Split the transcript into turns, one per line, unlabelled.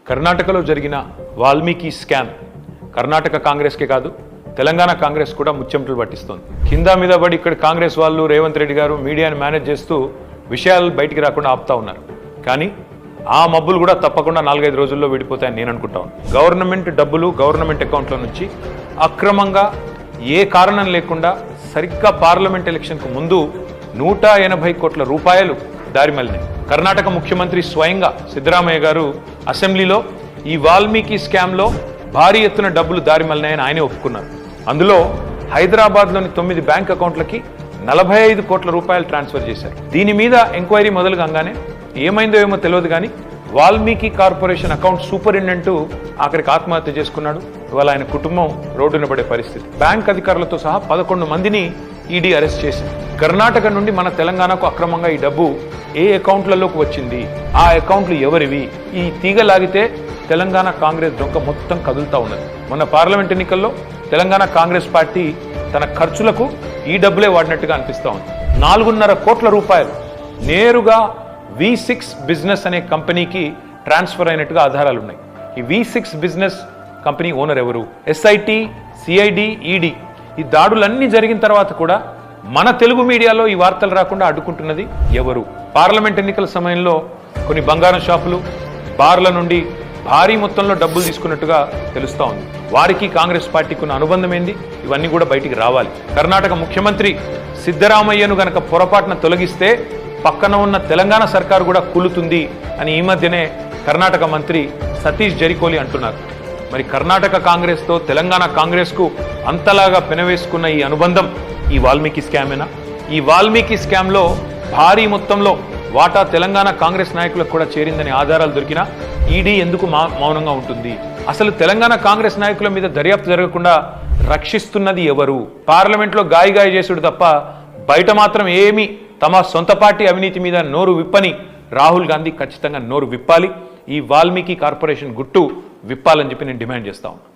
కర్ణాటకలో జరిగిన వాల్మీకి స్కామ్ కర్ణాటక కాంగ్రెస్కే కాదు, తెలంగాణ కాంగ్రెస్ కూడా ముచ్చెమటలు పట్టిస్తోంది. కింద మీద పడి ఇక్కడ కాంగ్రెస్ వాళ్ళు, రేవంత్ రెడ్డి గారు మీడియాని మేనేజ్ చేస్తూ విషయాలు బయటికి రాకుండా ఆపుతా ఉన్నారు. కానీ ఆ మబ్బులు కూడా తప్పకుండా 4-5 రోజుల్లో విడిపోతాయని నేను అనుకుంటాను. గవర్నమెంట్ డబ్బులు గవర్నమెంట్ అకౌంట్ల నుంచి అక్రమంగా ఏ కారణం లేకుండా సరిగ్గా పార్లమెంట్ ఎలక్షన్కు ముందు 180 కోట్ల రూపాయలు దారిమల్లినాయి. కర్ణాటక ముఖ్యమంత్రి స్వయంగా సిద్ధరామయ్య గారు అసెంబ్లీలో ఈ వాల్మీకి స్కామ్లో భారీ ఎత్తున డబ్బులు దారిమల్లినాయని ఆయనే ఒప్పుకున్నారు. అందులో హైదరాబాద్లోని 9 బ్యాంక్ అకౌంట్లకి 45 కోట్ల రూపాయలు ట్రాన్స్ఫర్ చేశారు. దీని మీద ఎంక్వైరీ మొదలు కాగానే ఏమైందో ఏమో తెలియదు కానీ వాల్మీకి కార్పొరేషన్ అకౌంట్ సూపరింటెండెంట్ ఆఖరికి ఆత్మహత్య చేసుకున్నాడు. ఇవాళ ఆయన కుటుంబం రోడ్డున పడే పరిస్థితి. బ్యాంక్ అధికారులతో సహా 11 మందిని ఈడీ అరెస్ట్ చేసింది. కర్ణాటక నుండి మన తెలంగాణకు అక్రమంగా ఈ డబ్బు ఏ అకౌంట్లలోకి వచ్చింది, ఆ అకౌంట్లు ఎవరివి, ఈ తీగ లాగితే తెలంగాణ కాంగ్రెస్ డొంక మొత్తం కదులుతా ఉన్నది. మొన్న పార్లమెంట్ ఎన్నికల్లో తెలంగాణ కాంగ్రెస్ పార్టీ తన ఖర్చులకు ఈ డబ్బులే వాడినట్టుగా అనిపిస్తూ ఉంది. 4.5 కోట్ల రూపాయలు నేరుగా V6 బిజినెస్ అనే కంపెనీకి ట్రాన్స్ఫర్ అయినట్టుగా ఆధారాలు ఉన్నాయి. ఈ V6 బిజినెస్ కంపెనీ ఓనర్ ఎవరు? SIT, CID, ED ఈ దాడులన్నీ జరిగిన తర్వాత కూడా మన తెలుగు మీడియాలో ఈ వార్తలు రాకుండా అడ్డుకుంటున్నది ఎవరు? పార్లమెంట్ ఎన్నికల సమయంలో కొన్ని బంగారం షాపులు, బార్ల నుండి భారీ మొత్తంలో డబ్బులు తీసుకున్నట్టుగా తెలుస్తూ ఉంది. వారికి కాంగ్రెస్ పార్టీకి ఉన్న అనుబంధం ఏంది? ఇవన్నీ కూడా బయటికి రావాలి. కర్ణాటక ముఖ్యమంత్రి సిద్ధరామయ్యను గనక పొరపాటున తొలగిస్తే పక్కన ఉన్న తెలంగాణ సర్కారు కూడా కూలుతుంది అని ఈ మధ్యనే కర్ణాటక మంత్రి సతీష్ జరికోలి అంటున్నారు. మరి కర్ణాటక కాంగ్రెస్తో తెలంగాణ కాంగ్రెస్కు అంతలాగా పెనవేసుకున్న ఈ అనుబంధం ఈ వాల్మీకి స్కామేనా? ఈ వాల్మీకి స్కామ్లో భారీ మొత్తంలో వాటా తెలంగాణ కాంగ్రెస్ నాయకులకు కూడా చేరిందని ఆధారాలు దొరికినా ఈడీ ఎందుకు మౌనంగా ఉంటుంది? అసలు తెలంగాణ కాంగ్రెస్ నాయకుల మీద దర్యాప్తు జరగకుండా రక్షిస్తున్నది ఎవరు? పార్లమెంట్లో గాయ చేసుడు తప్ప బయట మాత్రం ఏమీ తమ సొంత పార్టీ అవినీతి మీద నోరు విప్పని రాహుల్ గాంధీ ఖచ్చితంగా నోరు విప్పాలి. ఈ వాల్మీకి కార్పొరేషన్ గుట్టు విప్పాలని చెప్పి నేను డిమాండ్ చేస్తా ఉన్నాను.